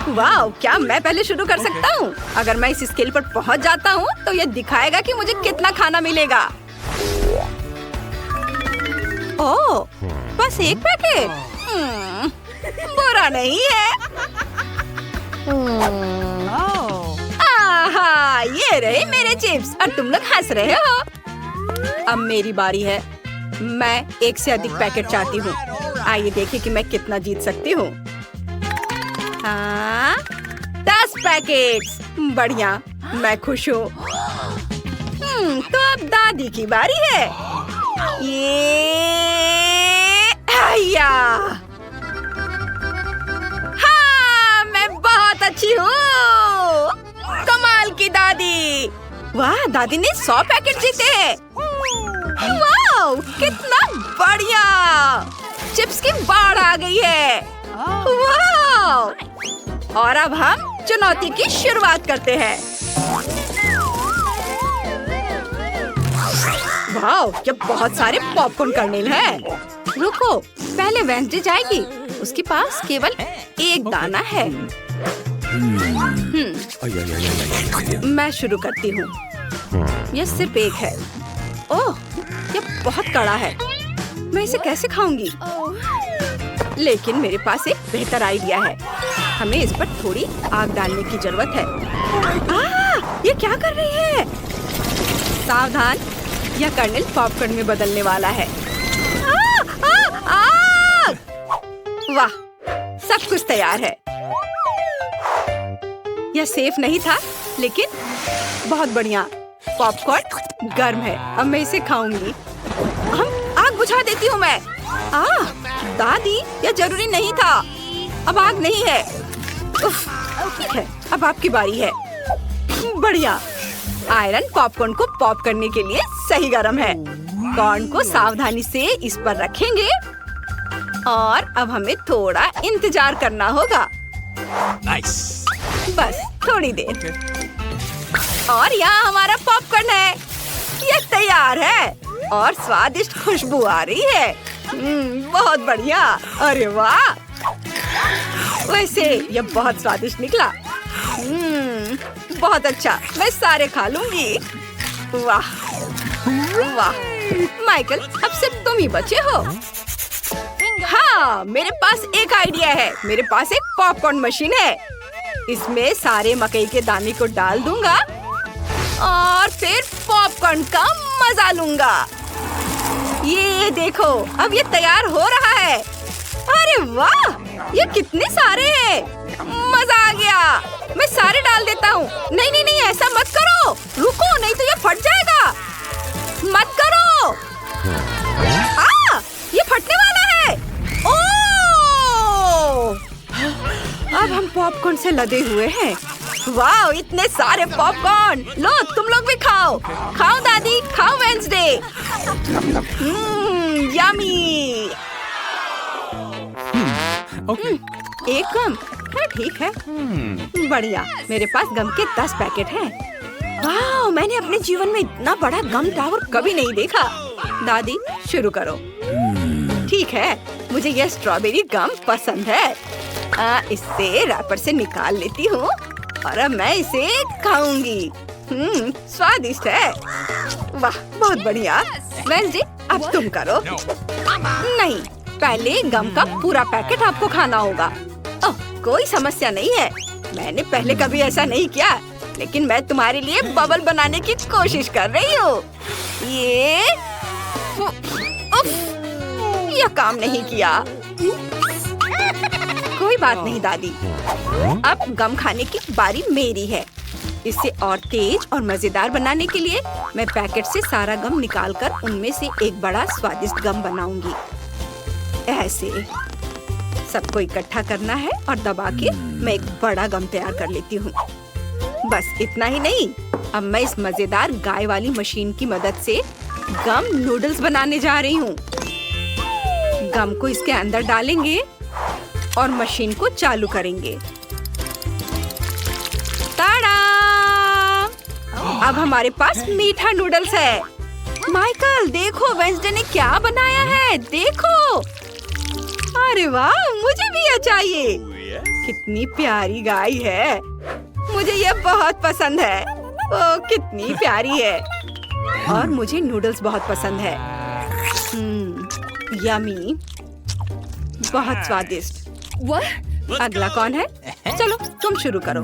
वाह, क्या मैं पहले शुरू कर सकता हूँ? अगर मैं इस स्केल पर पहुँच जाता हूँ तो ये दिखाएगा कि मुझे कितना खाना मिलेगा। ओह, बस एक पैकेट? बुरा नहीं है। आहा, ये रहे मेरे चिप्स और तुम लोग हंस रहे हो। अब मेरी बारी है। मैं एक से अधिक पैकेट चाहती हूँ। आइए देखें कि मैं कितना जीत सकती हूँ। हाँ, 10 पैकेट्स। बढ़िया, मैं खुश हूँ। तो अब दादी की बारी है। ये आया। हाँ, मैं बहुत अच्छी हूँ। कमाल की दादी। वाह, दादी ने 100 पैकेट जीते हैं। वाह, कितना बढ़िया। चिप्स की बाढ़ आ गई है। वाह, और अब हम चुनौती की शुरुआत करते हैं। वाह, ये बहुत सारे पॉपकॉर्न कर्नेल हैं। रुको, पहले वेंसडे जाएगी। उसके पास केवल एक दाना है। मैं शुरू करती हूँ। यह सिर्फ एक है। ओह, यह बहुत कड़ा है। मैं इसे कैसे खाऊंगी? लेकिन मेरे पास एक बेहतर आइडिया है। हमें इस पर थोड़ी आग डालने की जरूरत है। ये क्या कर रही है? सावधान, यह कर्नेल पॉपकॉर्न में बदलने वाला है। आग! वाह, सब कुछ तैयार है। यह सेफ नहीं था, लेकिन बहुत बढ़िया। पॉपकॉर्न गर्म है। अब मैं इसे खाऊंगी। आग बुझा देती हूँ मैं। दादी, यह जरूरी नहीं था। अब आग नहीं है। ठीक है, अब आपकी बारी है। बढ़िया। आयरन पॉपकॉर्न को पॉप करने के लिए सही गरम है। कॉर्न को सावधानी से इस पर रखेंगे और अब हमें थोड़ा इंतजार करना होगा। नाइस। बस थोड़ी देर। और यहाँ हमारा पॉपकॉर्न है। ये तैयार है और स्वादिष्ट खुशबू आ रही है। बहुत बढ़िया। अरे वाह, वैसे ये बहुत स्वादिष्ट निकला। बहुत अच्छा, मैं सारे खा लूंगी। वाह वाह। माइकल, अब सिर्फ तुम ही बचे हो। हाँ, मेरे पास एक आइडिया है। मेरे पास एक पॉपकॉर्न मशीन है। इसमें सारे मकई के दाने को डाल दूंगा और फिर पॉपकॉर्न का मजा लूंगा। ये देखो, अब ये तैयार हो रहा है। अरे वाह, ये कितने सारे हैं। मजा आ गया। मैं सारे डाल देता हूँ। नहीं नहीं नहीं, ऐसा मत करो। रुको, नहीं तो ये फट जाएगा। मत करो। ये फटने वाला है। ओह! अब हम पॉपकॉर्न से लदे हुए हैं। वाह, इतने सारे पॉपकॉर्न। लो, तुम लोग भी खाओ। खाओ दादी, खाओ वेंसडे। यम्मी। एक गम है, ठीक है। बढ़िया, मेरे पास गम के 10 पैकेट हैं। वाह, मैंने अपने जीवन में इतना बड़ा गम टावर कभी नहीं देखा। दादी, शुरू करो। ठीक है, मुझे यह स्ट्रॉबेरी गम पसंद है। इससे रैपर से निकाल लेती हूँ और अब मैं इसे खाऊंगी। स्वादिष्ट है। वाह, बहुत बढ़िया। वेंसडे, अब तुम करो। नहीं, पहले गम का पूरा पैकेट आपको खाना होगा। ओह, कोई समस्या नहीं है। मैंने पहले कभी ऐसा नहीं किया, लेकिन मैं तुम्हारे लिए बबल बनाने की कोशिश कर रही हूँ। यह काम नहीं किया। कोई बात नहीं दादी, अब गम खाने की बारी मेरी है। इसे और तेज और मजेदार बनाने के लिए मैं पैकेट से सारा गम निकालकर उनमें से एक बड़ा स्वादिष्ट गम बनाऊंगी। ऐसे सबको इकट्ठा करना है और दबा के मैं एक बड़ा गम तैयार कर लेती हूँ। बस इतना ही नहीं, अब मैं इस मजेदार गाय वाली मशीन की मदद से गम नूडल्स बनाने जा रही हूँ। गम को इसके अंदर डालेंगे और मशीन को चालू करेंगे। ताड़ा! अब हमारे पास मीठा नूडल्स है। माइकल, देखो वेंसडे ने क्या बनाया है। देखो। अरे वाह, मुझे भी यह चाहिए। कितनी प्यारी गाय है। मुझे ये बहुत पसंद है। ओ, कितनी प्यारी है। और मुझे नूडल्स बहुत पसंद है। यमी, बहुत स्वादिष्ट। अगला कौन है? चलो तुम शुरू करो।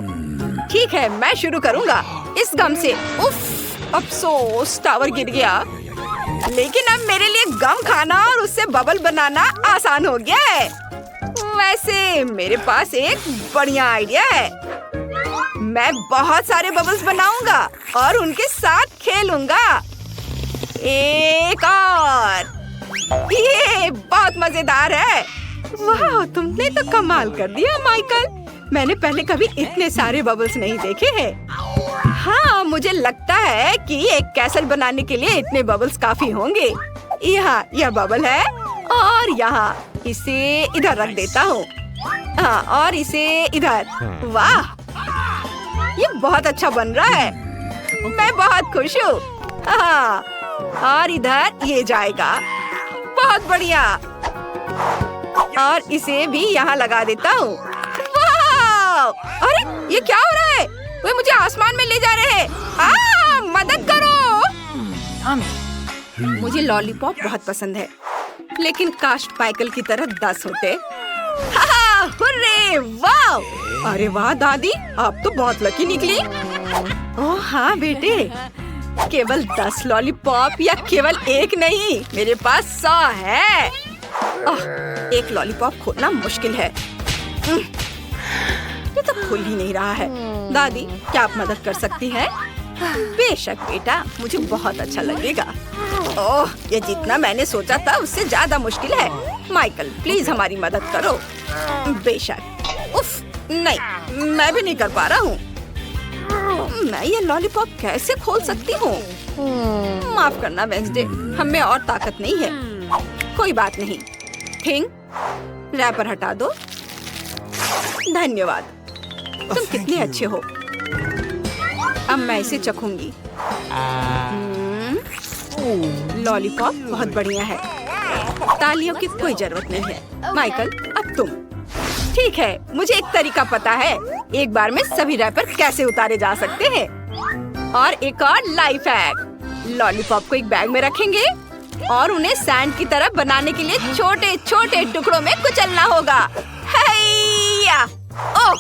ठीक है, मैं शुरू करूँगा इस गम से। उफ, अफसोस टावर गिर गया। लेकिन अब मेरे लिए गम खाना और उससे बबल बनाना आसान हो गया है। वैसे मेरे पास एक बढ़िया आइडिया है। मैं बहुत सारे बबल्स बनाऊंगा और उनके साथ खेलूंगा। एक और। ये बहुत मजेदार है। वाह, तुमने तो कमाल कर दिया माइकल। मैंने पहले कभी इतने सारे बबल्स नहीं देखे हैं। हाँ, मुझे लगता है कि एक कैसल बनाने के लिए इतने बबल्स काफी होंगे। यहाँ यह बबल है और यहाँ इसे इधर रख देता हूँ। हाँ, और इसे इधर। वाह, ये बहुत अच्छा बन रहा है। मैं बहुत खुश हूँ। हाँ, और इधर ये जाएगा। बहुत बढ़िया। और इसे भी यहाँ लगा देता हूँ। वाह! अरे ये क्या हो रहा है? वे मुझे आसमान में ले जा रहे हैं। मदद करो। मुझे लॉलीपॉप बहुत पसंद है, लेकिन काश माइकल की तरह 10 होते। हुर्रे! वाह! अरे वाह दादी, आप तो बहुत लकी निकली। ओह हाँ बेटे, केवल 10 लॉलीपॉप या केवल एक नहीं, मेरे पास 100 है। एक लॉलीपॉप खोलना मुश्किल है। ये तो खुल ही नहीं रहा है। दादी, क्या आप मदद कर सकती हैं? बेशक बेटा, मुझे बहुत अच्छा लगेगा। ओह, ये जितना मैंने सोचा था उससे ज्यादा मुश्किल है। माइकल, प्लीज हमारी मदद करो। बेशक। उफ, नहीं, मैं भी नहीं कर पा रहा हूँ। मैं ये लॉलीपॉप कैसे खोल सकती हूँ? माफ करना वेंसडे, हमें और ताकत नहीं है। कोई बात नहीं। थिंग, रैपर हटा दो। धन्यवाद, तुम कितने अच्छे हो। अब मैं इसे चखूंगी। लॉलीपॉप बहुत बढ़िया है। तालियों की कोई जरूरत नहीं है। माइकल, अब तुम। ठीक है, मुझे एक तरीका पता है। एक बार में सभी रैपर कैसे उतारे जा सकते हैं। और एक और लाइफ हैक। लॉलीपॉप को एक बैग में रखेंगे और उन्हें सैंड की तरह बनाने के लिए छोटे छोटे टुकड़ों में कुचलना होगा। हैया! ओह,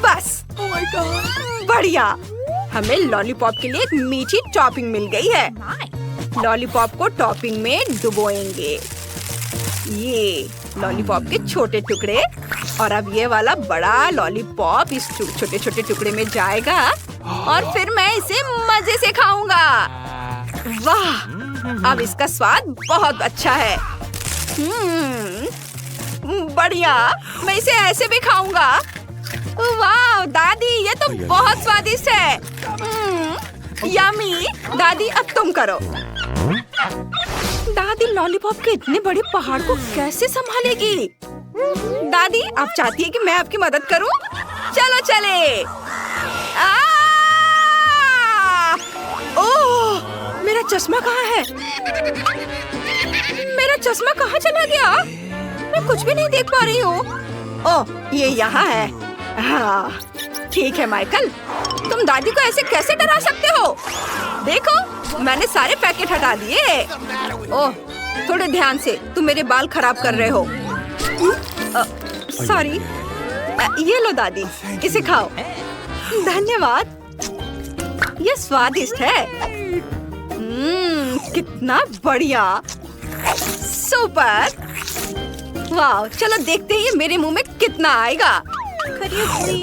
बस। ओह माय गॉड, बढ़िया। हमें लॉलीपॉप के लिए एक मीठी टॉपिंग मिल गई है। लॉलीपॉप को टॉपिंग में डुबोएंगे। ये लॉलीपॉप के छोटे टुकड़े, और अब ये वाला बड़ा लॉलीपॉप इस छोटे छोटे टुकड़े में जाएगा और फिर मैं इसे मजे से खाऊंगा। वाह, अब इसका स्वाद बहुत अच्छा है। बढ़िया, मैं इसे ऐसे भी खाऊंगा। वाह दादी, ये तो बहुत स्वादिष्ट है। यम्मी। दादी, अब तुम करो। दादी लॉलीपॉप के इतने बड़े पहाड़ को कैसे संभालेगी? दादी, आप चाहती है कि मैं आपकी मदद करूं? चलो चले। ओह, मेरा चश्मा कहाँ है? मेरा चश्मा कहाँ चला गया? मैं कुछ भी नहीं देख पा रही हूँ। ओह, ये यहाँ है। हाँ, ठीक है माइकल, तुम दादी को ऐसे कैसे डरा सकते हो? देखो, मैंने सारे पैकेट हटा दिए। ओह, थोड़े ध्यान से, तुम मेरे बाल खराब कर रहे हो। सॉरी। ये लो दादी, इसे खाओ। धन्यवाद, ये स्वादिष्ट है। कितना बढ़िया। सुपर। वाह, चलो देखते हैं ये मेरे मुंह में कितना आएगा।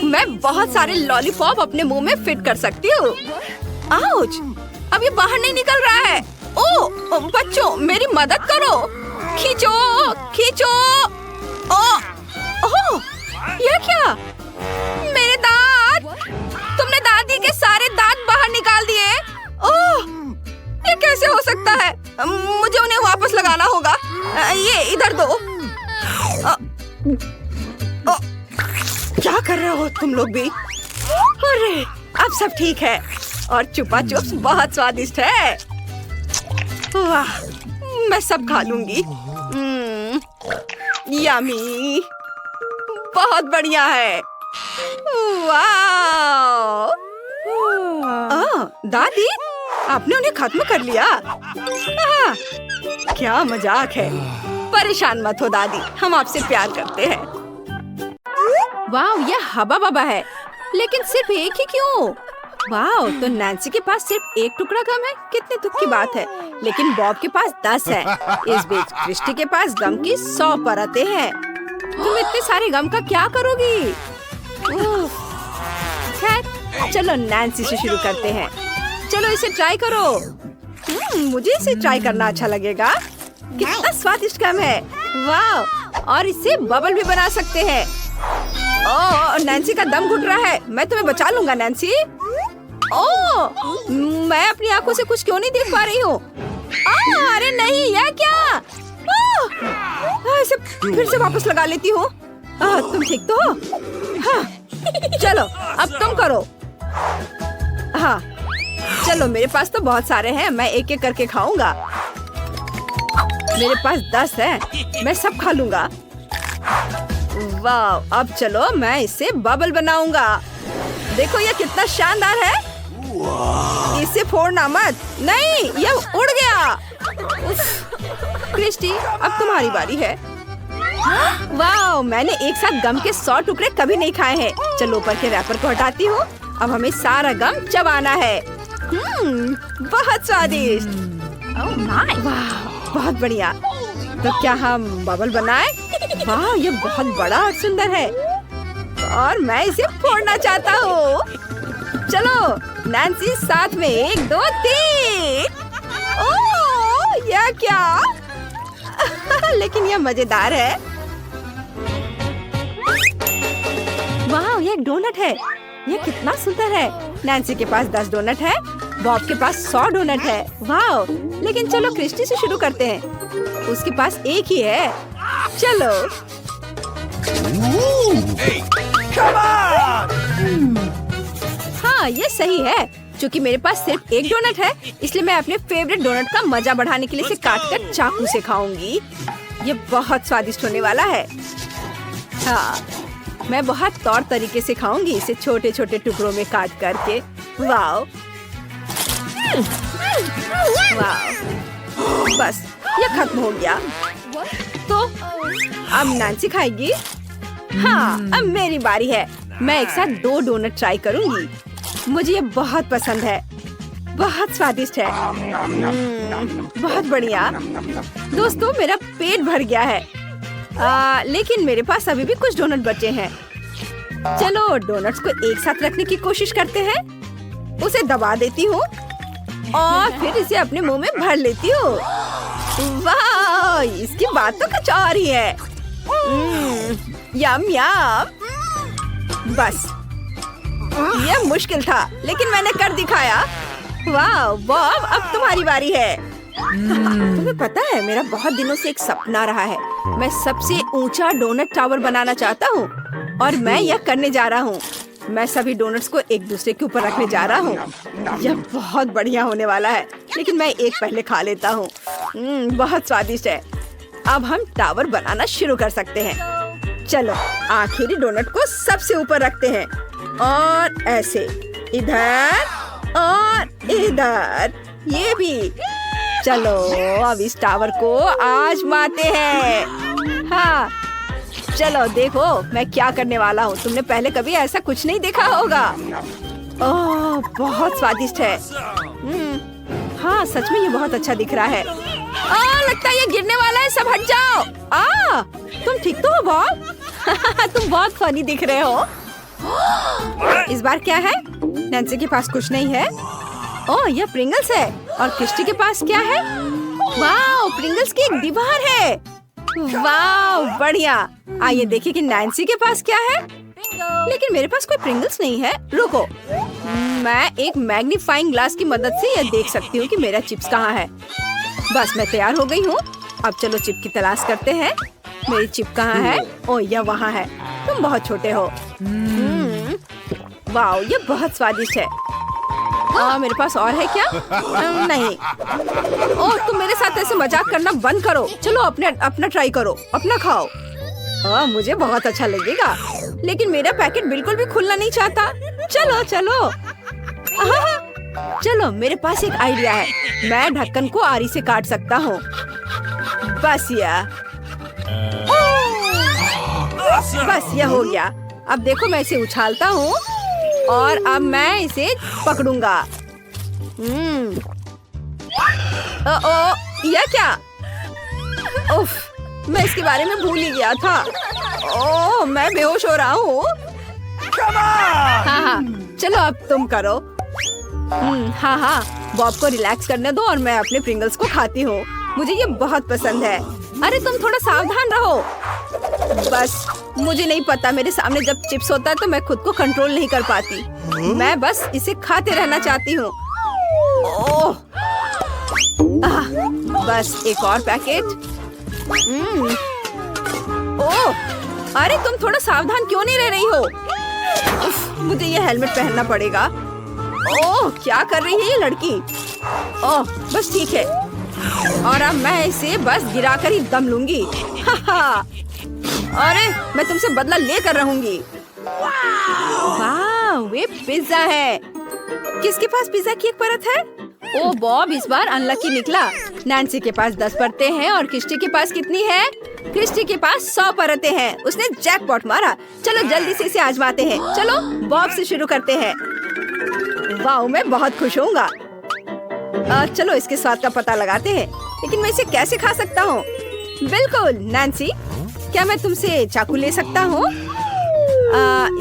मैं बहुत सारे लॉलीपॉप अपने मुंह में फिट कर सकती हूँ। आउच! अब ये बाहर नहीं निकल रहा है। ओह बच्चों, मेरी मदद करो। खींचो, खींचो। ओह, ये क्या? मेरे दांत! तुमने दादी के सारे दांत बाहर निकाल दिए। ओह, ये कैसे हो सकता है? मुझे उन्हें वापस लगाना होगा। ये इधर दो। क्या कर रहे हो तुम लोग भी? अरे, अब सब ठीक है और चुपा चुप्स बहुत स्वादिष्ट है। वाह, मैं सब खा लूंगी। यम्मी, बहुत बढ़िया है। वाह! दादी, आपने उन्हें खत्म कर लिया। क्या मजाक है। परेशान मत हो दादी, हम आपसे प्यार करते हैं। वाह, यह हबा बबा है, लेकिन सिर्फ एक ही क्यों? वाह, तो नैन्सी के पास सिर्फ एक टुकड़ा गम है। कितने दुख की बात है। लेकिन बॉब के पास 10 है। इस बीच क्रिस्टी के पास गम की 100 परतें हैं। तुम इतने सारे गम का क्या करोगी? खैर, चलो नैन्सी से शुरू करते हैं। चलो इसे ट्राई करो। मुझे इसे ट्राई करना अच्छा लगेगा। कितना स्वादिष्ट गम है। वाह, और इससे बबल भी बना सकते हैं। ओह, नैन्सी का दम घुट रहा है। मैं तुम्हें बचा लूंगा नैन्सी। ओह, मैं अपनी आंखों से कुछ क्यों नहीं देख पा रही हूँ? अरे नहीं, यह क्या? इसे फिर से वापस लगा लेती हूँ। तुम ठीक तो हो? हाँ, चलो अब तुम करो। हाँ, चलो मेरे पास तो बहुत सारे हैं। मैं एक एक करके खाऊंगा। मेरे पास 10 है। मैं सब खा लूंगा। वाह, अब चलो मैं इससे बबल बनाऊंगा। देखो यह कितना शानदार है। इसे फोड़ना मत। नहीं, यह उड़ गया। क्रिस्टी, अब तुम्हारी बारी है। वाह, मैंने एक साथ गम के 100 टुकड़े कभी नहीं खाए हैं। चलो ऊपर के रैपर को हटाती हूँ। अब हमें सारा गम चबाना है। बहुत स्वादिष्ट। वाह, बहुत बढ़िया। तो क्या हम बबल बनाए? वाह, ये बहुत बड़ा और सुंदर है और मैं इसे फोड़ना चाहता हूँ। चलो नैन्सी, साथ में 1 2 3। ओह, यह क्या? लेकिन यह मजेदार है। वाह, यह एक डोनट है। यह कितना सुंदर है। नैन्सी के पास 10 डोनट है। बॉब के पास 100 डोनट है। वाह, लेकिन चलो क्रिस्टी से शुरू करते हैं। उसके पास एक ही है। चलो। हाँ, ये सही है। क्योंकि मेरे पास सिर्फ एक डोनट है, इसलिए मैं अपने फेवरेट डोनट का मजा बढ़ाने के लिए इसे काटकर चाकू से खाऊंगी। ये बहुत स्वादिष्ट होने वाला है। हाँ, मैं बहुत तौर तरीके से खाऊंगी इसे, छोटे छोटे टुकड़ों में काट करके। वाह, वाह, बस ये खत्म हो गया। तो अब नैन्सी खाएगी। हाँ, अब मेरी बारी है। मैं एक साथ 2 डोनट ट्राई करूंगी। मुझे ये बहुत पसंद है। बहुत स्वादिष्ट है। बहुत बढ़िया। दोस्तों, मेरा पेट भर गया है। लेकिन मेरे पास अभी भी कुछ डोनट बचे हैं। चलो डोनट्स को एक साथ रखने की कोशिश करते हैं। उसे दबा देती हूँ और फिर इसे अपने मुंह में भर लेती हूँ। वाह, इसकी बात तो कुछ और ही है। यम यम। बस यह मुश्किल था, लेकिन मैंने कर दिखाया। वाह बॉब, अब तुम्हारी बारी है। तुम्हें पता है, मेरा बहुत दिनों से एक सपना रहा है। मैं सबसे ऊंचा डोनट टावर बनाना चाहता हूँ और मैं यह करने जा रहा हूँ। मैं सभी डोनट्स को एक दूसरे के ऊपर रखने जा रहा हूँ। यह बहुत बढ़िया होने वाला है, लेकिन मैं एक पहले खा लेता हूँ। बहुत स्वादिष्ट है। अब हम टावर बनाना शुरू कर सकते हैं। चलो आखिरी डोनट को सबसे ऊपर रखते हैं और ऐसे इधर और इधर, ये भी। चलो अब इस टावर को आजमाते हैं। हाँ, चलो देखो मैं क्या करने वाला हूँ। तुमने पहले कभी ऐसा कुछ नहीं देखा होगा। ओह, बहुत स्वादिष्ट है। हाँ, सच में ये बहुत अच्छा दिख रहा है। लगता है ये गिरने वाला है। सब हट जाओ। तुम ठीक तो हो बॉब? तुम बहुत फनी दिख रहे हो। इस बार क्या है? नैन्सी के पास कुछ नहीं है। ओह, यह प्रिंगल्स है। और क्रिस्टी के पास क्या है? वाह, प्रिंगल्स की एक दीवार है। वाह, बढ़िया। आइए देखिए कि नैन्सी के पास क्या है। लेकिन मेरे पास कोई प्रिंगल्स नहीं है। रुको, मैं एक मैग्नीफाइंग ग्लास की मदद से यह देख सकती हूँ कि मेरा चिप्स कहाँ है। बस मैं तैयार हो गई हूँ। अब चलो चिप की तलाश करते हैं। मेरी चिप कहाँ है? ओह, यह वहाँ है। तुम बहुत छोटे हो। वाह, ये बहुत स्वादिष्ट है। मेरे पास और है क्या? नहीं। ओह, तुम मेरे साथ ऐसे मजाक करना बंद करो। चलो अपना ट्राई करो, अपना खाओ। मुझे बहुत अच्छा लगेगा, लेकिन मेरा पैकेट बिल्कुल भी खुलना नहीं चाहता। चलो चलो चलो, मेरे पास एक आइडिया है। मैं ढक्कन को आरी से काट सकता हूँ। बस ये हो गया। अब देखो, मैं इसे उछालता हूँ और अब मैं इसे पकड़ूंगा। यह क्या? उफ, मैं इसके बारे में भूल ही गया था। ओह, मैं बेहोश हो रहा हूँ। हाँ, चलो अब तुम करो। हाँ, बॉब को रिलैक्स करने दो और मैं अपने प्रिंगल्स को खाती हूँ। मुझे ये बहुत पसंद है। अरे तुम थोड़ा सावधान रहो। बस मुझे नहीं पता, मेरे सामने जब चिप्स होता है तो मैं खुद को कंट्रोल नहीं कर पाती। मैं बस इसे खाते रहना चाहती हूँ। ओह, बस एक और पैकेट। ओह, अरे तुम थोड़ा सावधान क्यों नहीं रह रही हो? उफ, मुझे ये हेलमेट पहनना पड़ेगा। ओह, क्या कर रही है ये लड़की? ओह, बस ठीक है। और अब मैं इसे बस गिराकर ही दम लूंगी। अरे मैं तुमसे बदला लेकर रहूंगी। वाह, वे पिज्जा है। किसके पास पिज्जा की एक परत है? ओ बॉब इस बार अनलकी निकला। नैन्सी के पास 10 परतें हैं और क्रिस्टी के पास कितनी है? क्रिस्टी के पास 100 परतें हैं। उसने जैकपॉट मारा। चलो जल्दी से इसे आजमाते हैं। चलो बॉब से शुरू करते हैं। वाह, मैं बहुत खुश होऊंगा। चलो इसके स्वाद का पता लगाते हैं। लेकिन मैं इसे कैसे खा सकता हूँ? बिल्कुल नैन्सी, क्या मैं तुमसे चाकू ले सकता हूँ?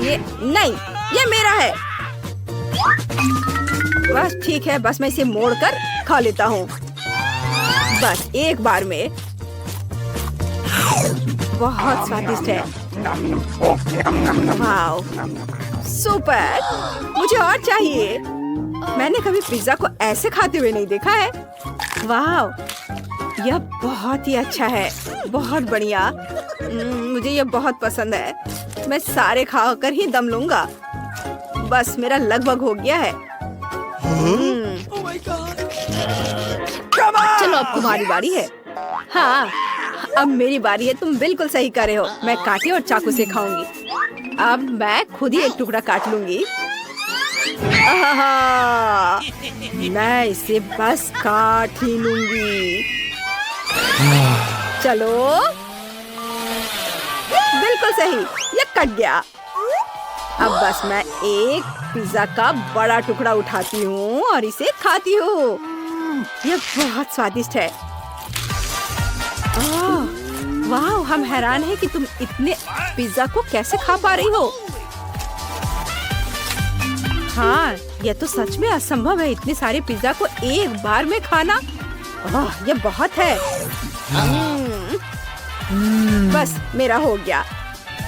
ये नहीं, ये मेरा है। बस ठीक है, बस मैं इसे मोड़कर खा लेता हूँ। बस एक बार में। बहुत स्वादिष्ट है। वाओ, सुपर, मुझे और चाहिए। मैंने कभी पिज्जा को ऐसे खाते हुए नहीं देखा है। वाओ, यह बहुत ही अच्छा है। बहुत बढ़िया। मुझे यह बहुत पसंद है। मैं सारे खाकर ही दम लूंगा। बस मेरा लगभग हो गया है। चलो अब तुम्हारी बारी है। हाँ, अब मेरी बारी है। तुम बिल्कुल सही कर रहे हो। मैं कांटे और चाकू से खाऊंगी। अब मैं खुद ही एक टुकड़ा काट लूंगी। मैं इसे बस काट ही लूंगी। चलो, बिल्कुल सही, ये कट गया। अब बस मैं एक पिज्जा का बड़ा टुकड़ा उठाती हूँ और इसे खाती हूँ। यह बहुत स्वादिष्ट है। वाह, हम हैरान हैं कि तुम इतने पिज्जा को कैसे खा पा रही हो। हाँ, यह तो सच में असंभव है, इतने सारे पिज्जा को एक बार में खाना। यह बहुत है। बस मेरा हो गया।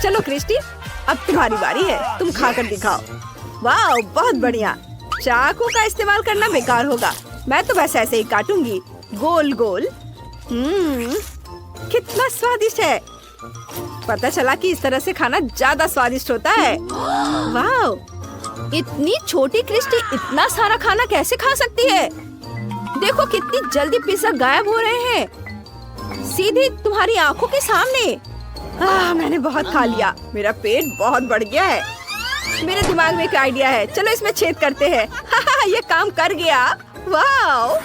चलो क्रिस्टी, अब तुम्हारी बारी है। तुम खाकर दिखाओ। वाह, बहुत बढ़िया। चाकू का इस्तेमाल करना बेकार होगा। मैं तो बस ऐसे ही काटूंगी, गोल गोल। कितना स्वादिष्ट है। पता चला कि इस तरह से खाना ज्यादा स्वादिष्ट होता है। वाह, इतनी छोटी क्रिस्टी इतना सारा खाना कैसे खा सकती है? देखो कितनी जल्दी पिज्जा गायब हो रहे हैं, सीधे तुम्हारी आंखों के सामने। मैंने बहुत खा लिया। मेरा पेट बहुत बढ़ गया है। मेरे दिमाग में एक आइडिया है। चलो इसमें छेद करते हैं। ये काम कर गया। वाह,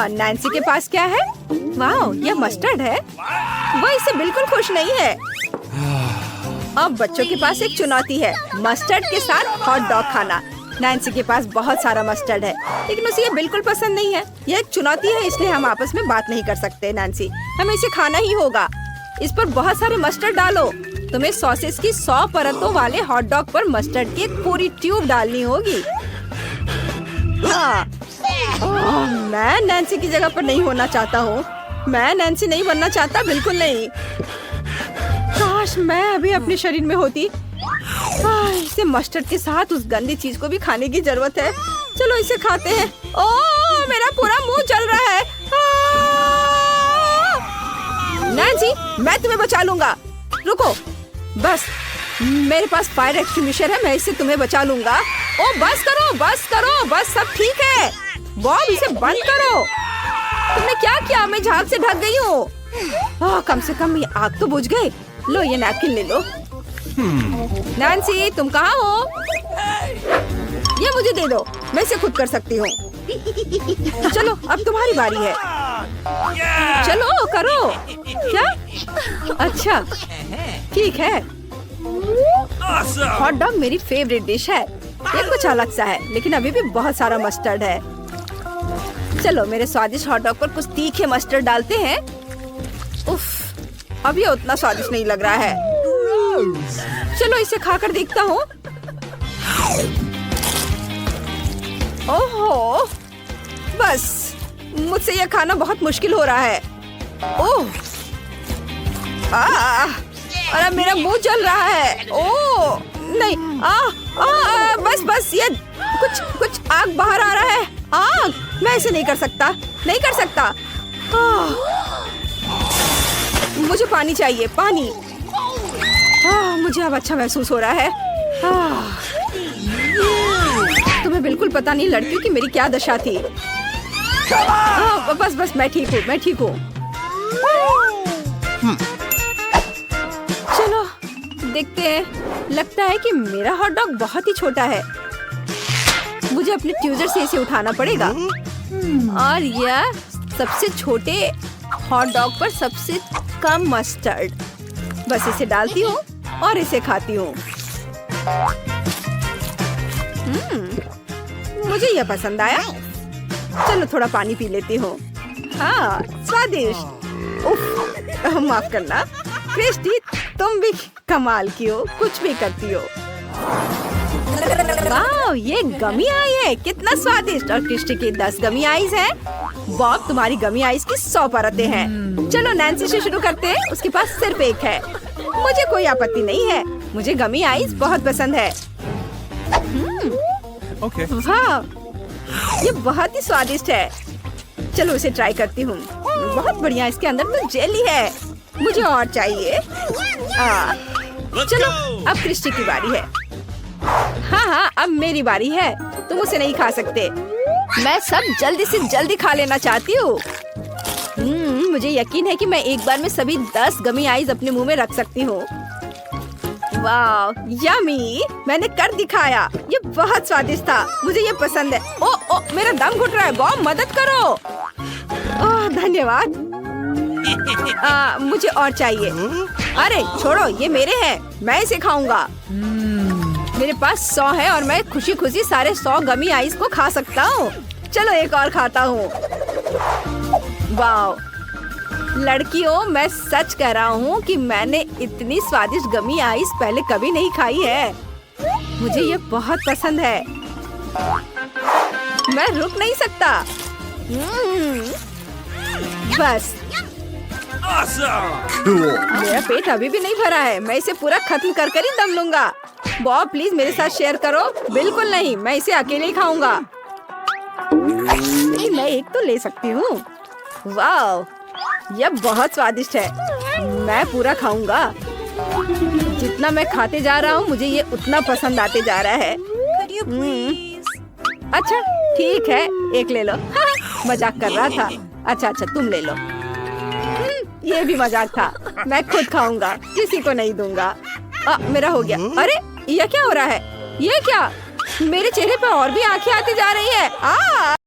नैन्सी के पास क्या है? वाह, यह मस्टर्ड है। वह इससे बिल्कुल खुश नहीं है। अब बच्चों के पास एक चुनौती है, मस्टर्ड के साथ हॉट डॉग खाना। नैन्सी के पास बहुत सारा मस्टर्ड है, लेकिन उसे ये बिल्कुल पसंद नहीं है। यह एक चुनौती है, इसलिए हम आपस में बात नहीं कर सकते। नैन्सी, हमें इसे खाना ही होगा। इस पर बहुत सारे मस्टर्ड डालो। तुम्हें सॉसेस की 100 परतों वाले हॉट डॉग पर मस्टर्ड की एक पूरी ट्यूब डालनी होगी। मैं नैन्सी की जगह पर नहीं होना चाहता हूँ। मैं नैन्सी नहीं बनना चाहता, बिल्कुल नहीं। काश मैं अभी अपने शरीर में होती। इसे मस्टर्ड के साथ उस गंदी चीज को भी खाने की जरूरत है। चलो इसे खाते हैं। ओह, मेरा पूरा मुंह जल रहा है। नैन्सी, मैं तुम्हें बचा लूंगा। रुको, बस मेरे पास फायर एक्सटिंग्विशर है, मैं इससे तुम्हें बचा लूंगा। ओ बस करो, बस करो, बस सब ठीक है। बॉब, इसे बंद करो। तुमने क्या किया? मैं झाग से ढक गई हूँ। कम से कम ये आग तो बुझ गए। लो ये नैपकिन ले लो। नैन्सी तुम कहाँ हो? ये मुझे दे दो, मैं इसे खुद कर सकती हूँ। चलो अब तुम्हारी बारी है। चलो करो। क्या? अच्छा ठीक है। हॉट डॉग मेरी फेवरेट डिश है। ये कुछ अलग सा है लेकिन अभी भी बहुत सारा मस्टर्ड है। चलो मेरे स्वादिष्ट हॉट डॉग पर कुछ तीखे मस्टर्ड डालते हैं। उफ, अब ये उतना स्वादिष्ट नहीं लग रहा है। चलो इसे खाकर देखता हूँ। ओहो, बस मुझसे यह खाना बहुत मुश्किल हो रहा है। ओह, अरे मेरा मुंह जल रहा है। ओह नहीं, बस ये कुछ आग बाहर आ रहा है। आग, मैं ऐसे नहीं कर सकता। मुझे पानी चाहिए, पानी। मुझे अब अच्छा महसूस हो रहा है। तुम्हें बिल्कुल पता नहीं लड़कियों की मेरी क्या दशा थी। बस मैं ठीक हूँ। चलो देखते हैं। लगता है कि मेरा हॉट डॉग बहुत ही छोटा है। मुझे अपने ट्यूजर से इसे उठाना पड़ेगा। और यह सबसे छोटे हॉट डॉग पर सबसे कम मस्टर्ड। बस इसे डालती हूँ और इसे खाती हूँ। मुझे यह पसंद आया। चलो थोड़ा पानी पी लेती हूँ। हाँ स्वादिष्ट। उफ, माफ करना क्रिस्टी, तुम भी कमाल की हो, कुछ भी करती हो। वाह, ये गमी आई है, कितना स्वादिष्ट। और क्रिस्टी की 10 गमी आइज है। बॉब तुम्हारी गमी आइज की 100 परतें हैं। चलो नैन्सी से शुरू करते हैं, उसके पास सिर्फ एक है। मुझे कोई आपत्ति नहीं है, मुझे गमी आइज बहुत पसंद है। वाह, ये बहुत ही स्वादिष्ट है। चलो इसे ट्राई करती हूँ। बहुत बढ़िया, इसके अंदर तो जेली है। मुझे और चाहिए। चलो अब क्रिस्टी की बारी है। हाँ, अब मेरी बारी है। तुम उसे नहीं खा सकते। मैं सब जल्दी से जल्दी खा लेना चाहती हूँ। मुझे यकीन है कि मैं एक बार में सभी 10 गमी आइज अपने मुंह में रख सकती हूँ। वाह, यमी, मैंने कर दिखाया। ये बहुत स्वादिष्ट था, मुझे ये पसंद है। ओ, मेरा दम घुट रहा है। बॉब मदद करो। ओह धन्यवाद। मुझे और चाहिए। अरे छोड़ो, ये मेरे हैं, मैं इसे खाऊंगा। मेरे पास 100 है और मैं खुशी खुशी सारे 100 गमी आइस को खा सकता हूँ। चलो एक और खाता हूँ। वाह लड़कियों, मैं सच कह रहा हूँ कि मैंने इतनी स्वादिष्ट गमी आइस पहले कभी नहीं खाई है। मुझे ये बहुत पसंद है। मैं रुक नहीं सकता। बस मेरा पेट अभी भी नहीं भरा है। मैं इसे पूरा खत्म कर कर ही दम लूंगा। बॉब प्लीज मेरे साथ शेयर करो। बिल्कुल नहीं, मैं इसे अकेले ही खाऊंगा। मैं एक तो ले सकती हूँ। वाह, यह बहुत स्वादिष्ट है। मैं पूरा खाऊंगा। जितना मैं खाते जा रहा हूँ मुझे ये उतना पसंद आते जा रहा है। अच्छा ठीक है, एक ले लो। मजाक कर रहा था। अच्छा तुम ले लो। ये भी मजाक था। मैं खुद खाऊंगा, किसी को नहीं दूंगा। मेरा हो गया। अरे यह क्या हो रहा है? ये क्या? मेरे चेहरे पे और भी आंखें आती जा रही है।